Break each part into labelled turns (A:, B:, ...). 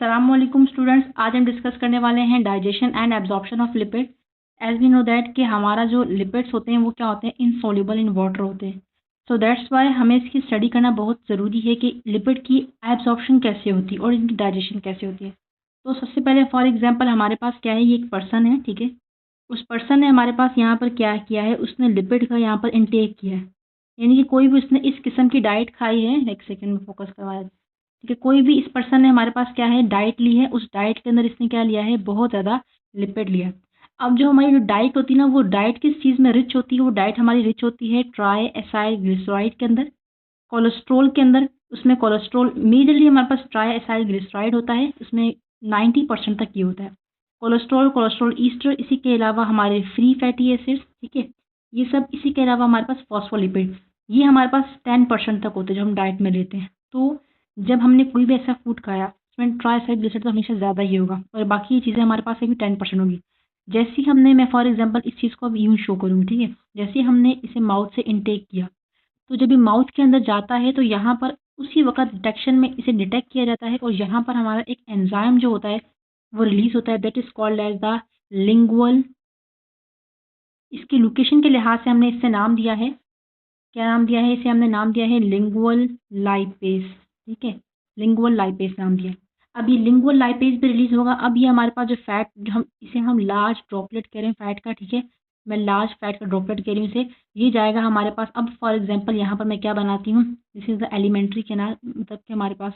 A: अस्सलामुअलैकुम स्टूडेंट्स, आज हम डिस्कस करने वाले हैं digestion and absorption of lipid. As we know that कि हमारा जो लिपिड्स होते हैं वो क्या होते हैं, इनसॉल्युबल इन वाटर होते हैं। सो दैट्स वाई हमें इसकी स्टडी करना बहुत ज़रूरी है कि लिपिड की एब्जॉर्प्शन कैसे होती है और इनकी डाइजेशन कैसे होती है। तो सबसे पहले फॉर एग्जाम्पल हमारे पास क्या है, ये एक पर्सन है, ठीक है। उस पर्सन ने हमारे पास यहाँ पर क्या किया है, उसने लिपिड का यहाँ पर इंटेक किया है, यानी कि कोई भी उसने इस किस्म की डाइट खाई है। एक सेकेंड में फोकस करवाया, ठीक है। कोई भी इस पर्सन ने हमारे पास क्या है, डाइट ली है, उस डाइट के अंदर इसने क्या लिया है, बहुत ज़्यादा लिपिड लिया है। अब जो हमारी जो डाइट होती है ना, वो डाइट किस चीज़ में रिच होती है, वो डाइट हमारी रिच होती है ट्राई एसाइल ग्लिसराइड के अंदर, कोलेस्ट्रोल के अंदर। उसमें कोलेस्ट्रोल मेजरली हमारे पास ट्राई एसाइल ग्लिसराइड होता है, उसमें 90% तक ये होता है कोलेस्ट्रॉल, कोलेस्ट्रॉल ईस्टर। इसी के अलावा हमारे फ्री फैटी एसिड्स, ठीक है, ये सब। इसी के अलावा हमारे पास फॉस्फोलिपिड, ये हमारे पास 10% तक होते हैं जो हम डाइट में लेते हैं। तो जब हमने कोई भी ऐसा फूड खाया उसमें ट्राइसाइक्लिसराइड तो हमेशा ज़्यादा ही होगा और बाकी ये चीज़ें हमारे पास भी 10% होगी। जैसे ही हमने, मैं फॉर एग्जांपल इस चीज़ को अब यूँ शो करूँगी, ठीक है। जैसे ही हमने इसे माउथ से इनटेक किया, तो जब ये माउथ के अंदर जाता है तो यहाँ पर उसी वक्त डिटेक्शन में इसे डिटेक्ट किया जाता है और यहाँ पर हमारा एक एंजाइम जो होता है वो रिलीज होता है, that is called as the lingual. इसकी लोकेशन के लिहाज से हमने इससे नाम दिया है, क्या नाम दिया है इसे, हमने नाम दिया है लिंगुअल लाइपेज, ठीक है। लिंगुअल लाइपेज नाम दिया। अब ये लिंगुअल लाइपेज भी रिलीज होगा। अब ये हमारे पास जो फैट, जो हम इसे हम लार्ज ड्रॉपलेट कह रहे हैं फैट का, ठीक है। मैं लार्ज फैट का ड्रॉपलेट कह रही हूँ इसे, ये जाएगा हमारे पास। अब फॉर एग्जांपल यहाँ पर मैं क्या बनाती हूँ, this is the alimentary canal, मतलब कि हमारे पास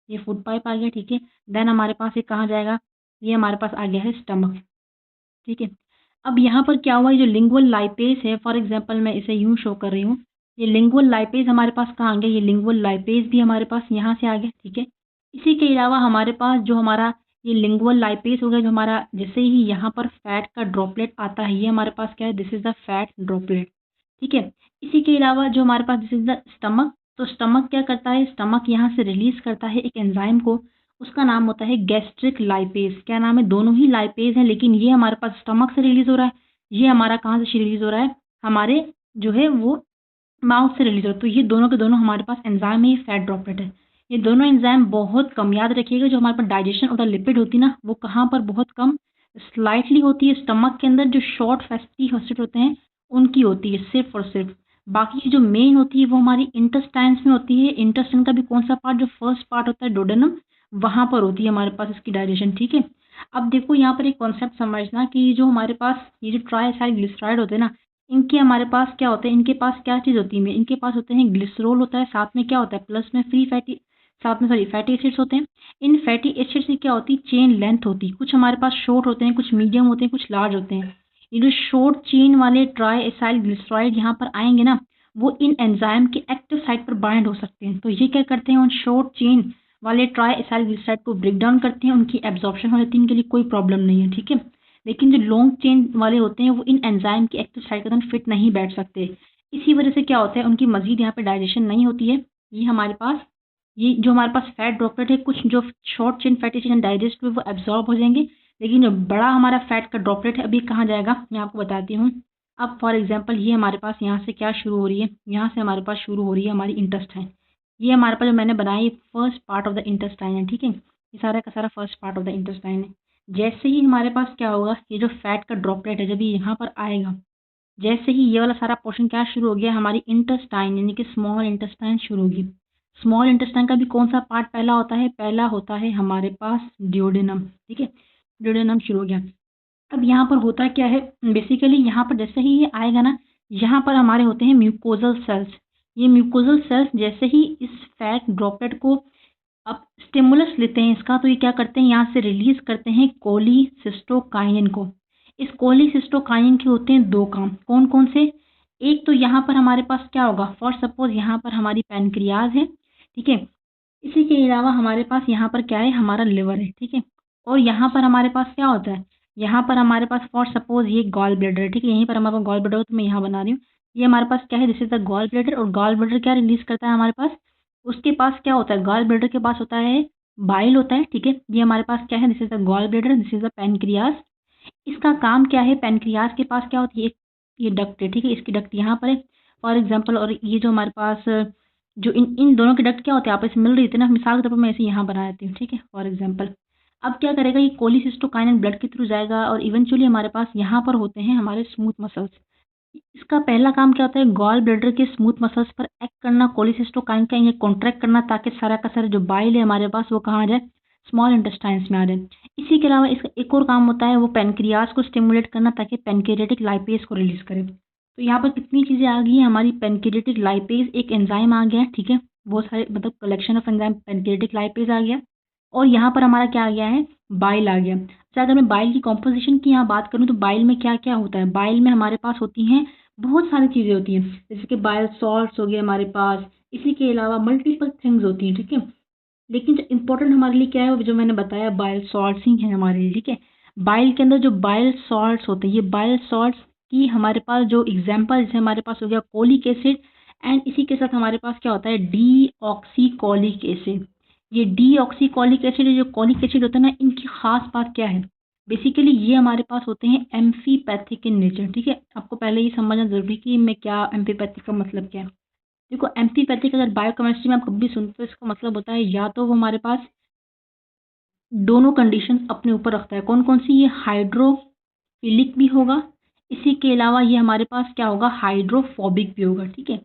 A: ये फूड पाइप आ गया, ठीक है। देन हमारे पास ये कहाँ जाएगा, ये हमारे पास आ गया है स्टमक, ठीक है। अब यहाँ पर क्या हुआ, ये जो लिंगुअल लाइपेज है, फॉर एग्जांपल मैं इसे यूँ शो कर रही हूँ, ये लिंगुअल लाइपेज हमारे पास कहाँ आ गया, ये लिंगुअल लाइपेज भी हमारे पास यहाँ से आ गया, ठीक है। इसी के अलावा हमारे पास जो हमारा ये लिंगुअल लाइपेज हो गया, जो हमारा जैसे ही यहाँ पर फैट का ड्रॉपलेट आता है, ये हमारे पास क्या है, this is the fat droplet, ठीक है। इसी के अलावा जो हमारे पास दिस इज द स्टमक, तो स्टमक क्या करता है, स्टमक यहाँ से रिलीज करता है एक एंजाइम को, उसका नाम होता है गैस्ट्रिक लाइपेज। क्या नाम है, दोनों ही लाइपेज है, लेकिन ये हमारे पास स्टमक से रिलीज हो रहा है, ये हमारा कहाँ से रिलीज हो रहा है, हमारे जो है वो माउथ से रिलीज हो रहा है। तो ये दोनों के दोनों हमारे पास एंजाइम है, ये फैट ड्रॉपलेट है। ये दोनों एंजाइम बहुत कम, याद रखिएगा, जो हमारे पास डाइजेशन ऑफ द लिपिड होती है ना, वो कहाँ पर बहुत कम स्लाइटली होती है, स्टमक के अंदर जो शॉर्ट फैटी एसिड होते हैं उनकी होती है सिर्फ और सिर्फ। बाकी जो मेन होती है वो हमारी इंटेस्टाइन्स में होती है। इंटेस्टाइन का भी कौन सा पार्ट, जो फर्स्ट पार्ट होता है डोडेनम, वहाँ पर होती है हमारे पास इसकी डाइजेशन, ठीक है। अब देखो यहाँ पर एक कॉन्सेप्ट समझना कि जो हमारे पास ये जो ट्राइएसाइल ग्लिसराइड होते हैं ना, इनके हमारे पास क्या होते हैं, इनके पास क्या चीज़ होती है, इनके पास होते हैं ग्लिसरॉल होता है, साथ में क्या होता है, प्लस में फ्री फैटी, साथ में सॉरी फैटी एसिड्स होते हैं। इन फैटी एसिड्स की क्या होती है, चेन लेंथ होती है, कुछ हमारे पास शॉर्ट होते हैं, कुछ मीडियम होते हैं, कुछ लार्ज होते हैं। ये जो शॉर्ट चेन वाले ट्राइएसाइल ग्लिसराइड यहाँ पर आएंगे ना, वो इन एंजाइम के एक्टिव साइट पर बाइंड हो सकते हैं। तो ये क्या करते हैं, उन शॉर्ट चेन वाले ट्राइएसाइल ग्लिसराइड को ब्रेक डाउन करते हैं, उनकी एब्जॉर्प्शन हो जाती है, इनके लिए कोई प्रॉब्लम नहीं है, ठीक है। लेकिन जो लॉन्ग चेन वाले होते हैं वो इन एंजाइम के एक्टिव साइट के अंदर फिट नहीं बैठ सकते। इसी वजह से क्या होता है, उनकी मजीद यहाँ पे डाइजेशन नहीं होती है। ये हमारे पास, ये जो हमारे पास फैट ड्रॉपलेट है, कुछ जो short chain fatty acid digest हुए वो एब्जॉर्ब हो जाएंगे, लेकिन जो बड़ा हमारा फैट का ड्रॉपलेट है अभी कहाँ जाएगा, मैं आपको बताती हूँ। अब फॉर एग्जाम्पल ये हमारे पास यहाँ से क्या शुरू हो रही है, यहाँ से हमारे पास शुरू हो रही है हमारी इंटेस्टाइन। ये हमारे पास जो मैंने बनाई first part of the intestine है, ठीक है। ये सारा का सारा first part of the intestine है। जैसे ही हमारे पास क्या होगा, ये जो फैट का ड्रॉपलेट है जब ये यहाँ पर आएगा, जैसे ही ये वाला सारा पोर्शन क्या शुरू हो गया, हमारी इंटेस्टाइन यानी कि स्मॉल इंटेस्टाइन शुरू होगी। स्मॉल इंटेस्टाइन का भी कौन सा पार्ट पहला होता है, पहला होता है हमारे पास ड्यूडेनम, ठीक है। ड्यूडेनम शुरू हो गया। अब यहाँ पर होता क्या है, बेसिकली यहाँ पर जैसे ही ये आएगा ना, यहाँ पर हमारे होते हैं म्यूकोजल सेल्स। ये म्यूकोजल सेल्स जैसे ही इस फैट ड्रॉपलेट को अब स्टिमुलस लेते हैं इसका, तो ये क्या करते हैं, यहाँ से रिलीज करते हैं कोलिसिस्टोकाइनिन को। इस कोलिसिस्टोकाइनिन के होते हैं दो काम, कौन कौन से, एक तो यहाँ पर हमारे पास क्या होगा, फॉर सपोज यहाँ पर हमारी पैनक्रियाज है, ठीक है। इसी के अलावा हमारे पास यहाँ पर क्या है, हमारा लिवर है, ठीक है। और यहाँ पर हमारे पास क्या होता है, यहाँ पर हमारे पास फॉर सपोज ये गॉल ब्लैडर है, ठीक है। यहीं पर हमारे पास गॉल ब्लैडर, तो मैं यहाँ बना रही हूँ। ये हमारे पास क्या है, this is the gall bladder. और गॉल ब्लैडर क्या रिलीज करता है हमारे पास, उसके पास क्या होता है, गॉल ब्लैडर के पास होता है बाइल होता है, ठीक है। ये हमारे पास क्या है, this is the gall bladder, this is the pancreas. इसका काम क्या है, पैनक्रियाज के पास क्या होती है, ये डक्ट है, ठीक है। इसकी डक्ट यहाँ पर है फॉर एग्जाम्पल, और ये जो हमारे पास जो इन इन दोनों के डक्ट क्या होते हैं, आपस में मिल रही थी ना, मिसाल के तौर पर मैं इसे यहाँ बना देती हूँ, ठीक है, फॉर एग्जाम्पल। अब क्या करेगा, ये कोलिसिस्टोकाइनिन ब्लड के थ्रू जाएगा और इवेंचुअली हमारे पास यहाँ पर होते हैं हमारे स्मूथ मसल्स। इसका पहला काम क्या होता है, गॉल ब्लैडर के स्मूथ मसल्स पर एक्ट करना, कोलिसिस्टोकाइन का ये कॉन्ट्रैक्ट करना ताकि सारा का सारा जो बाइल है हमारे पास वो कहाँ आ जाए, स्मॉल इंटेस्टाइन्स में आ जाए। इसी के अलावा इसका एक और काम होता है वो पेनक्रियाज को स्टिमुलेट करना ताकि पेनक्रियाटिक लाइपेज को रिलीज करे। तो यहाँ पर कितनी चीज़ें आ गई हैं, हमारी पेनक्रियाटिक लाइपेज एक एंजाइम आ गया है, ठीक है, बहुत सारे मतलब collection of enzyme pancreatic lipase आ गया, और यहाँ पर हमारा क्या आ गया है, बाइल आ गया। अच्छा, अगर मैं बाइल की कॉम्पोजिशन की यहाँ बात करूँ तो बाइल में क्या क्या होता है, बाइल में हमारे पास होती हैं बहुत सारी चीज़ें होती हैं, जैसे कि बाइल सॉल्ट्स हो गए हमारे पास, इसी के अलावा मल्टीपल थिंग्स होती हैं, ठीक है। लेकिन जो इम्पोर्टेंट हमारे लिए क्या है, वो जो मैंने बताया बाइल सॉल्ट्स ही हैं हमारे लिए, ठीक है। बाइल के अंदर जो बाइल सॉल्ट्स होते हैं, ये बाइल सॉल्ट्स की हमारे पास जो एग्जाम्पल जैसे हमारे पास हो गया कोलिक एसिड, एंड इसी के साथ हमारे पास क्या होता है, डी ऑक्सीकोलिक एसिड। ये डी ऑक्सीकोलिक एसिड जो कोलिक एसिड होता है ना, इनकी खास बात क्या है, बेसिकली ये हमारे पास होते हैं एम्फीपैथिक इन नेचर, ठीक है। आपको पहले ये समझना जरूरी कि मैं क्या एम्फीपैथिक का मतलब क्या है। देखो एम्फीपैथिक अगर बायोकेमिस्ट्री में आप कभी सुनते हो, इसका मतलब होता है या तो वो हमारे पास दोनों कंडीशन अपने ऊपर रखता है, कौन कौन सी, ये हाइड्रोफिलिक भी होगा, इसी के अलावा ये हमारे पास क्या होगा, हाइड्रोफोबिक भी होगा, ठीक है।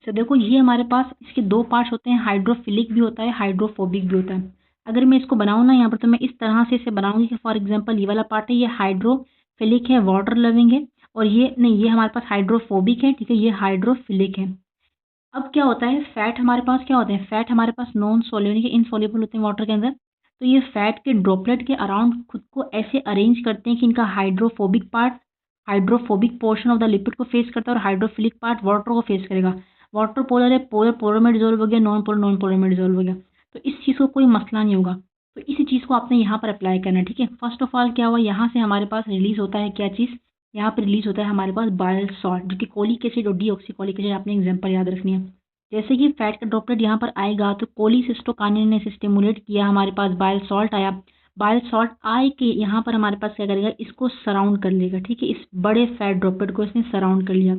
A: तो देखो ये हमारे पास इसके दो पार्ट्स होते हैं, हाइड्रोफिलिक भी होता है, हाइड्रोफोबिक भी होता है। अगर मैं इसको बनाऊँ ना यहाँ पर, तो मैं इस तरह से इसे बनाऊंगी कि फॉर एग्जांपल ये वाला पार्ट है ये हाइड्रोफिलिक है, वाटर लविंग है, और ये नहीं, ये हमारे पास हाइड्रोफोबिक है, ठीक है, ये हाइड्रोफिलिक है। अब क्या होता है, फैट हमारे पास क्या होते हैं, फैट हमारे पास नॉन सोल्यूबल यानी कि इनसॉल्युबल होते हैं वाटर के अंदर। तो ये फैट के ड्रॉपलेट के अराउंड खुद को ऐसे अरेंज करते हैं कि इनका hydrophobic part hydrophobic portion of the lipid को फेस करता है और हाइड्रोफिलिक पार्ट वाटर को फेस करेगा। वाटर पोलर है, पोलर पोलर में डिजोल्व हो गया, नॉन पोलर में डिजोल्व हो गया, तो इस चीज़ को कोई मसला नहीं होगा। तो इसी चीज़ को आपने यहाँ पर अप्लाई करना है, ठीक है। फर्स्ट ऑफ ऑल क्या हुआ, यहाँ से हमारे पास रिलीज होता है क्या चीज़, यहाँ पर रिलीज होता है हमारे पास बाइल सॉल्ट, जो कि कोलिक एसिड और डीऑक्सीकोलिक एसिड, आपने एग्जाम्पल याद रखनी है। जैसे कि फैट का ड्रॉपलेट यहाँ पर आएगा तो कोलिसिस्टोकाइनिन ने इसे स्टिमुलेट किया, हमारे पास बाइल सॉल्ट आया, बाइल सॉल्ट आए के यहाँ पर हमारे पास क्या करेगा, इसको सराउंड कर लेगा, ठीक है, इस बड़े फैट ड्रॉपलेट को इसने सराउंड कर लिया।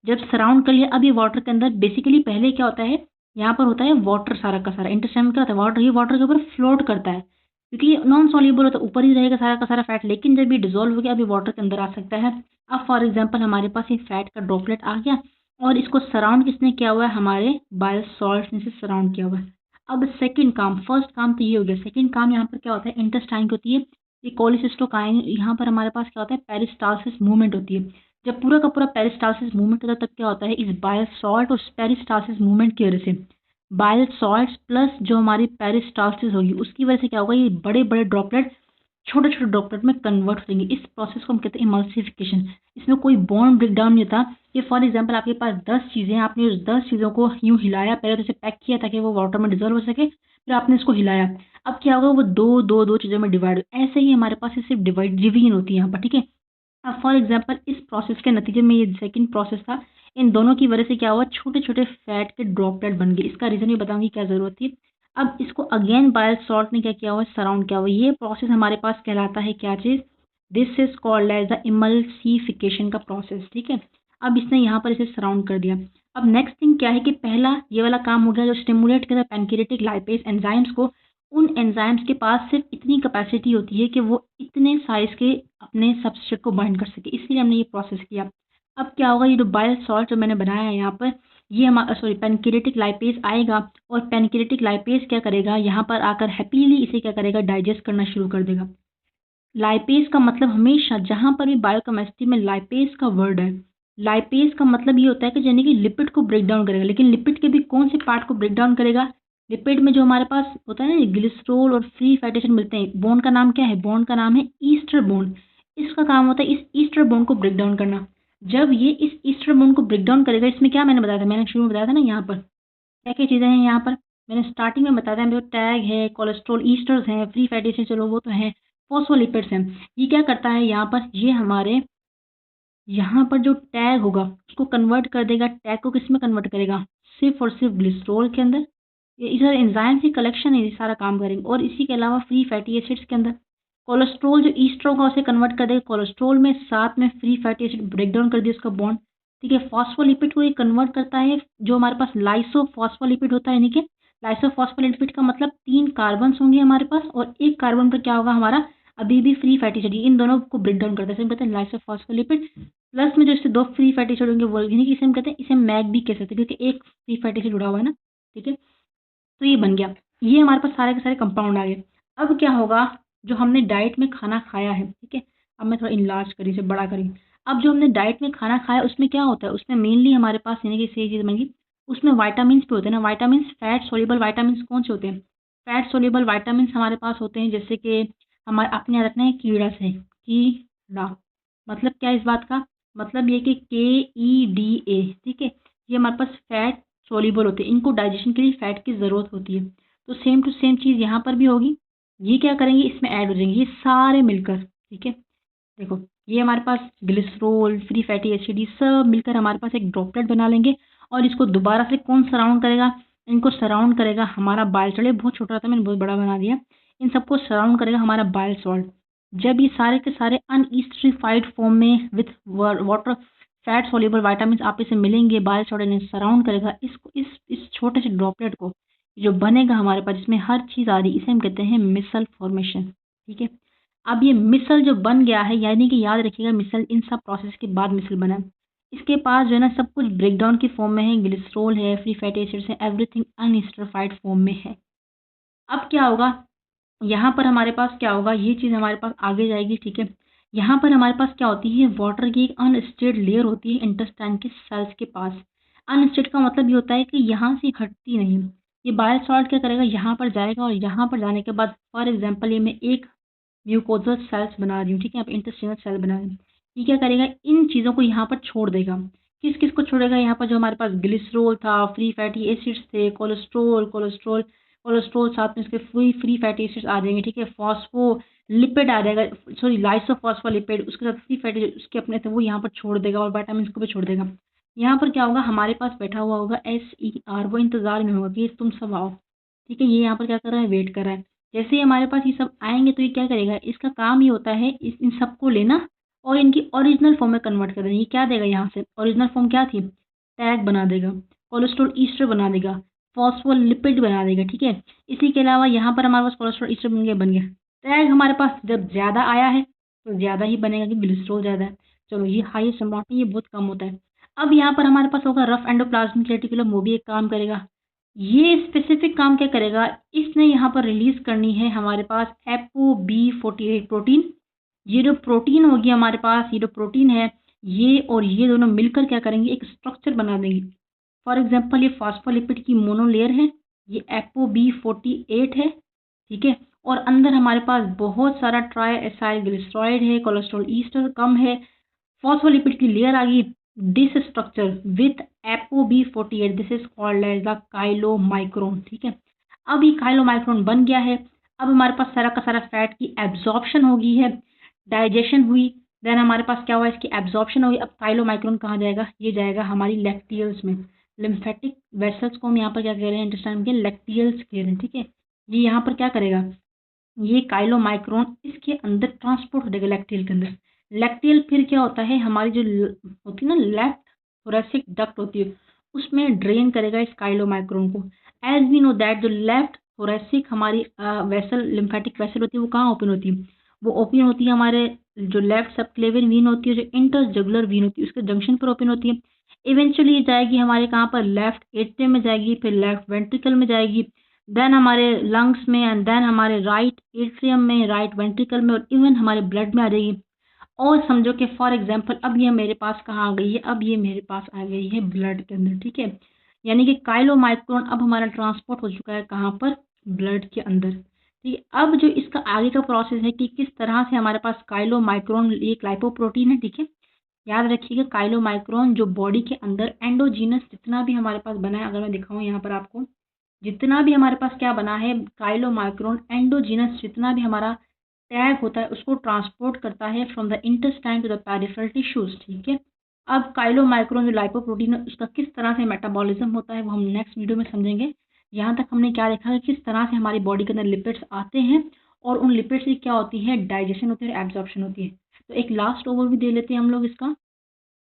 A: जब सराउंड कर लिया, अब ये वाटर के अंदर बेसिकली पहले क्या होता है, यहाँ पर होता है वाटर, सारा का सारा इंटरस्टेम क्या होता है, वाटर, ये वाटर के ऊपर फ्लोट करता है क्योंकि ये नॉन सॉल्युबल होता है, ऊपर ही रहेगा सारा का सारा फैट, लेकिन जब ये डिजोल्व हो गया अभी वाटर के अंदर आ सकता है। अब फॉर एग्जाम्पल हमारे पास ये फैट का ड्रॉपलेट आ गया और इसको सराउंड किसने किया हुआ है, हमारे बाइल सॉल्ट ने से सराउंड किया हुआ है। अब सेकंड काम, फर्स्ट काम तो ये हो गया, सेकंड काम यहाँ पर क्या होता है, इंटेस्टाइन की होती है ये कोलिसिस्टोकाइन, यहाँ पर हमारे पास क्या होता है, पेरिस्टालसिस मूवमेंट होती है। जब पूरा का पूरा पेरिस्टालसिस मूवमेंट होता है तब क्या होता है, इस बाइल सॉल्ट और पेरिस्टालसिस मूवमेंट की वजह से बाइल सॉल्ट प्लस जो हमारी पेरिस्टालसिस होगी उसकी वजह से क्या होगा, ये बड़े बड़े ड्रॉपलेट छोटे छोटे ड्रॉपलेट में कन्वर्ट हो जाएंगे। इस प्रोसेस को हम कहते हैं इमल्सिफिकेशन। इसमें कोई बॉन्ड ब्रेक डाउन नहीं होता। ये फॉर एग्जांपल आपके पास 10 चीज़ें, आपने उस 10 चीज़ों को यूँ हिलाया, पहले तो इसे पैक किया ताकि वो वाटर में डिजोल्व हो सके, फिर आपने इसको हिलाया, अब क्या होगा, वो दो दो दो चीज़ों में डिवाइड, ऐसे ही हमारे पास ये सिर्फ डिवीजन होती है यहाँ पर, ठीक है। अब फॉर एग्जांपल इस प्रोसेस के नतीजे में, ये सेकंड प्रोसेस था, इन दोनों की वजह से क्या हुआ, छोटे छोटे फैट के ड्रॉपलेट बन गए। इसका रीज़न भी बताऊंगी क्या ज़रूरत थी। अब इसको अगेन बाइल सॉल्ट ने क्या किया हुआ, सराउंड किया हुआ। ये प्रोसेस हमारे पास कहलाता है क्या चीज़, this is called as the emulsification का प्रोसेस, ठीक है। अब इसने यहाँ पर इसे सराउंड कर दिया। अब नेक्स्ट थिंग क्या है कि पहला ये वाला काम हो गया जो स्टिमुलेट करता है पैनक्रियाटिक लाइपेज एंजाइम्स को। उन एंजाइम्स के पास सिर्फ इतनी कैपेसिटी होती है कि वो इतने साइज के अपने सबस्ट्रेट को बाइंड कर सके, इसलिए हमने ये प्रोसेस किया। अब क्या होगा, ये जो बाइल सॉल्ट जो मैंने बनाया है यहाँ पर, ये हमारा पैनक्रियाटिक लाइपेज आएगा और पैनक्रियाटिक लाइपेज क्या करेगा, यहाँ पर आकर हैप्पीली इसे क्या करेगा, डाइजेस्ट करना शुरू कर देगा। लाइपेज का मतलब हमेशा जहाँ पर भी बायोकेमिस्ट्री में लाइपेज का वर्ड है, लाइपेज का मतलब ये होता है कि यानी कि लिपिड को ब्रेक डाउन करेगा। लेकिन लिपिड के भी कौन से पार्ट को ब्रेक डाउन करेगा, लिपिड में जो हमारे पास होता है ना ग्लिसरॉल और फ्री फैटी एसिड मिलते हैं, बॉन्ड का नाम क्या है, बॉन्ड का नाम है ईस्टर बॉन्ड। इसका काम होता है इस ईस्टर बॉन्ड को ब्रेक डाउन करना। जब ये इस ईस्टर बॉन्ड को ब्रेक डाउन करेगा, इसमें क्या मैंने बताया था, मैंने शुरू में बताया था ना, यहाँ पर क्या क्या चीज़ें हैं, यहाँ पर मैंने स्टार्टिंग में बताया था, मेरे टैग है, कोलेस्ट्रॉल ईस्टर्स हैं, फ्री फैटी एसिड चलो वो तो है, फॉस्फोलिपिड्स हैं। ये क्या करता है यहाँ पर, ये हमारे यहाँ पर जो टैग होगा उसको कन्वर्ट कर देगा। टैग को किस में कन्वर्ट करेगा, सिर्फ और सिर्फ ग्लिसरॉल के अंदर। ये इधर एंजाइम की कलेक्शन है, ये सारा काम करेंगे। और इसी के अलावा फ्री फैटी एसिड्स के अंदर कोलेस्ट्रॉल जो ईस्टर होगा उसे कन्वर्ट कर देगा कोलेस्ट्रॉल में, साथ में free fatty acid break down कर दिया उसका बॉन्ड, ठीक है। फॉस्फोलिपिड को ये कन्वर्ट करता है, जो हमारे पास लाइसो फॉस्फोलिपिड होता है, यानी कि लाइसोफॉस्फोलिपिड का मतलब 3 कार्बन्स होंगे हमारे पास और एक कार्बन पर क्या होगा हमारा अभी भी फ्री फैटी एसिड, इन दोनों को ब्रेक डाउन करते हैं, इसे हम कहते हैं लाइसोफॉस्फोलिपिड। प्लस में जो इससे 2 फ्री फैटी एसिड होंगे वो इसे हम कहते हैं, इसे मैग भी कह सकते हैं क्योंकि एक फ्री फैटी एसिड जुड़ा हुआ है ना, ठीक है। तो ये बन गया, ये हमारे पास सारे के सारे कंपाउंड आ गए। अब क्या होगा, जो हमने डाइट में खाना खाया है, ठीक है, अब मैं थोड़ा इनलार्ज करी, इसे बड़ा करी। अब जो हमने डाइट में खाना खाया उसमें क्या होता है, उसमें मेनली हमारे पास यानी कि सही चीज़ बनेगी, उसमें वाइटामिन भी होते हैं ना। वाइटामिन, फैट सोल्यूबल वाइटामिन कौन से होते हैं? फैट सोल्यूबल वाइटामिन हमारे पास होते हैं, जैसे कि हमारे अपने यहाँ रखना है कीड़ा से, कीड़ा मतलब क्या है इस बात का, मतलब ये कि KEDA, ठीक है, ये हमारे पास फैट सोल्यूबल होते हैं, इनको डाइजेशन के लिए फैट की ज़रूरत होती है। तो सेम टू सेम चीज़ यहाँ पर भी होगी, ये क्या करेंगे, इसमें ऐड हो जाएंगे ये सारे मिलकर, ठीक है। देखो ये हमारे पास ग्लिसरॉल, फ्री फैटी एसिड, ये सब मिलकर हमारे पास एक ड्रॉपलेट बना लेंगे और इसको दोबारा से कौन सराउंड करेगा, इनको सराउंड करेगा हमारा बाइल, चले बहुत छोटा था मैंने बहुत बड़ा बना दिया, इन सबको सराउंड करेगा हमारा बाइल सॉल्ट। जब ये सारे के सारे अनइस्ट्रीफाइड फॉर्म में with water fat soluble vitamin आप इसे मिलेंगे, बाइल सॉल्ट इन्हें सराउंड करेगा, इसको इस छोटे से ड्रॉपलेट को जो बनेगा हमारे पास, जिसमें हर चीज़ आ रही, इसे हम कहते हैं मिसल फॉर्मेशन, ठीक है। अब ये मिसल जो बन गया है, यानी कि याद रखिएगा मिसल इन सब प्रोसेस के बाद मिसल बना है। इसके पास जो है ना सब कुछ ब्रेकडाउन की फॉर्म में है, ग्लिसरॉल है, फ्री फैटी एसिड्स है, एवरीथिंग अनइस्टरफाइड फॉर्म में है। अब क्या होगा, यहाँ पर हमारे पास क्या होगा, ये चीज़ हमारे पास आगे जाएगी, ठीक है। यहाँ पर हमारे पास क्या होती है, वाटर की एक अनस्टेड लेयर होती है इंटेस्टाइन के सेल्स के पास। अनस्टेड का मतलब ये होता है कि यहाँ से हटती नहीं। ये बाइल सॉल्ट क्या करेगा, यहाँ पर जाएगा और यहाँ पर जाने के बाद फॉर एग्जाम्पल ये मैं एक म्यूकोजल सेल्स बना रही हूँ, ठीक है, आप इंटेस्टिनल सेल बना रही हूँ, ये क्या करेगा, इन चीज़ों को यहाँ पर छोड़ देगा। किस किस को छोड़ेगा, यहाँ पर जो हमारे पास ग्लिसरॉल था, फ्री फैटी एसिड्स थे, कोलेस्ट्रोल कोलेस्ट्रोल कोलेस्ट्रोल साथ में इसके फ्री फ्री फैटी एसिड्स आ जाएंगे, ठीक है, फॉस्फो लिपिड आ जाएगा, सॉरी लाइसोफॉस्फोलिपिड, उसके साथ फ्री फैटी उसके अपने थे वो यहाँ पर छोड़ देगा और विटामिन को भी छोड़ देगा। यहाँ पर क्या होगा, हमारे पास बैठा हुआ होगा SER, वो इंतजार में होगा कि तुम सब आओ, ठीक है। ये यहाँ पर क्या कर रहा है, वेट कर रहा है। जैसे ही हमारे पास ये सब आएंगे तो ये क्या करेगा, इसका काम ये होता है इन सबको लेना और इनकी ओरिजिनल फॉर्म में कन्वर्ट कर देना। ये क्या देगा, यहाँ से ओरिजिनल फॉर्म क्या थी, टैग बना देगा, कोलेस्ट्रॉल ईस्टर बना देगा, फॉस्फोलिपिड बना देगा, ठीक है। इसी के अलावा यहाँ पर हमारे पास कोलेस्ट्रॉल ईस्टर बन गया। टैग हमारे पास जब ज़्यादा आया है तो ज़्यादा ही बनेगा कि ग्लिसरॉल ज़्यादा है, चलो ये हाईएस्ट अमाउंट में, ये बहुत कम होता है। अब यहाँ पर हमारे पास होगा रफ एंडोप्लाज्मिक रेटिकुलम, वो भी एक काम करेगा। ये स्पेसिफिक काम क्या करेगा, इसने यहाँ पर रिलीज करनी है हमारे पास ApoB48 प्रोटीन। ये जो प्रोटीन होगी हमारे पास, ये जो प्रोटीन है, ये और ये दोनों मिलकर क्या करेंगे, एक स्ट्रक्चर बना देंगे। फॉर एग्जांपल ये फॉस्फोलिपिड की मोनोलेयर है, ये ApoB48 है, ठीक है, और अंदर हमारे पास बहुत सारा ट्राई एसाइल ग्लिसरॉइड है, कोलेस्ट्रॉल ईस्टर कम है, फॉस्फोलिपिड की लेयर आ गई, this structure with ApoB48, this is called as the chylomicron, ठीक है। अब ये काइलोमाइक्रोन बन गया है। अब हमारे पास सारा का सारा फैट की एब्जॉर्प्शन हो गई है, डाइजेशन हुई, देन हमारे पास क्या हुआ, इसकी एब्जॉर्प्शन हुई। अब काइलोमाइक्रोन कहाँ जाएगा, ये जाएगा हमारी लैक्टियल्स में। लिम्फेटिक वेसल्स को हम यहाँ पर क्या कह रहे हैं, इंटेस्टाइन के लैक्टियल्स कह रहे हैं, ठीक है। ये यहाँ पर क्या करेगा, ये काइलोमाइक्रोन इसके अंदर ट्रांसपोर्ट हो जाएगा लैक्टियल के अंदर। लैक्टियल फिर क्या होता है, हमारी जो होती है ना लेफ्ट थोरेसिक डक्ट होती है, उसमें ड्रेन करेगा इस काइलोमाइक्रोन को। एज वी नो दैट जो लेफ्ट थोरेसिक हमारी वेसल लिम्फेटिक वेसल होती है वो कहाँ ओपन होती है, वो ओपन होती है हमारे जो लेफ्ट सबक्लेवियन वीन होती है, जो इंटरजगुलर वीन होती है उसके जंक्शन पर ओपन होती है। इवेंचुअली जाएगी हमारे कहाँ पर, लेफ्ट एट्रियम में जाएगी, फिर लेफ्ट वेंट्रिकल में जाएगी, देन हमारे लंग्स में, एंड देन हमारे राइट एट्रियम में, राइट वेंट्रिकल में, और इवन हमारे ब्लड में आ जाएगी। और समझो कि फॉर एग्जांपल अब ये मेरे पास कहाँ आ गई है, अब ये मेरे पास आ गई है ब्लड के अंदर, ठीक है। यानी कि काइलोमाइक्रोन अब हमारा ट्रांसपोर्ट हो चुका है कहाँ पर, ब्लड के अंदर, ठीक है। अब जो इसका आगे का प्रोसेस है कि किस तरह से हमारे पास काइलोमाइक्रोन एक लाइपोप्रोटीन है, ठीक है। याद रखिएगा काइलोमाइक्रोन जो बॉडी के अंदर एंडोजीनस जितना भी हमारे पास बना है, अगर मैं दिखाऊं यहाँ पर आपको, जितना भी हमारे पास क्या बना है काइलोमाइक्रोन एंडोजीनस, जितना भी हमारा टैग होता है उसको ट्रांसपोर्ट करता है from the intestine to the peripheral tissues, ठीक है। अब काइलोमाइक्रोन जो लाइपोप्रोटीन है उसका किस तरह से मेटाबॉलिज्म होता है वो हम नेक्स्ट वीडियो में समझेंगे। यहाँ तक हमने क्या देखा है, किस तरह से हमारी बॉडी के अंदर लिपिड्स आते हैं और उन लिपिड्स की क्या होती है, डाइजेशन होती है, एब्जॉर्प्शन होती है। तो एक लास्ट ओवरव्यू दे लेते हैं हम लोग इसका।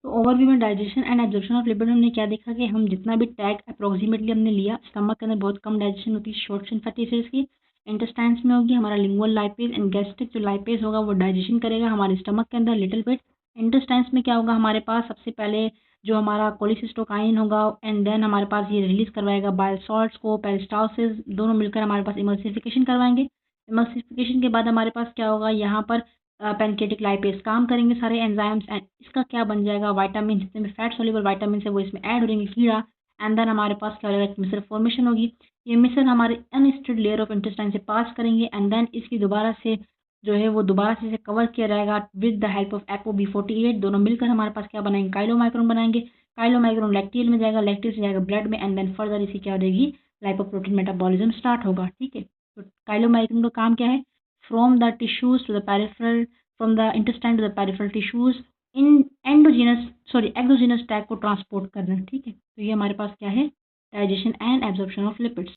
A: तो ओवरव्यू में digestion and absorption of lipid हमने क्या देखा कि हम जितना भी टैग अप्रोक्सीमेटली हमने लिया, स्टमक के अंदर बहुत कम डाइजेशन होती है शॉर्ट चेन फैटी एसिड्स की, इंटेस्टाइन्स में होगी हमारा लिंगुअल लाइपेज एंड गैस्ट्रिक जो लाइपेज होगा वो डाइजेशन करेगा हमारे स्टमक के अंदर लिटिल बिट। इंटेस्टाइन्स में क्या होगा हमारे पास सबसे पहले जो हमारा कोलिसिस्टोकाइन होगा एंड देन हमारे पास ये रिलीज करवाएगा बाइल सॉल्ट्स को, पेरिस्टालसिस दोनों मिलकर हमारे पास इमल्सिफिकेशन करवाएंगे। इमल्सिफिकेशन के बाद हमारे पास क्या होगा यहाँ पर पैनकेटिक लाइपेज काम करेंगे सारे एंजाइम्स एंड इसका क्या बन जाएगा विटामिन, जितने भी फैट सोल्यूबल विटामिन है वो इसमें ऐड हो जाएंगे कीड़ा एंड देन हमारे पास क्या हो जाएगा मिसर फॉर्मेशन होगी। ये मिसर हमारे अनस्टेड लेयर ऑफ इंटेस्टाइन से पास करेंगे एंड देन इसकी दोबारा से जो है वो दोबारा से इसे कवर किया जाएगा with the help of ApoB48 दोनों मिलकर हमारे पास क्या बनाएंगे काइलोमाइक्रोन बनाएंगे। काइलोमाइक्रोन लैक्टियल में जाएगा, लैक्टियल से जाएगा ब्लड में एंड देन फर्दर इसी क्या हो जाएगी लाइपोप्रोटीन मेटाबॉलिज्म स्टार्ट होगा। ठीक है, तो काइलोमाइक्रोन का काम क्या है from the tissues to the peripheral, from the intestine to the peripheral tissues in exogenous tag को ट्रांसपोर्ट करना है। ठीक है, तो ये हमारे पास क्या है digestion and absorption of lipids.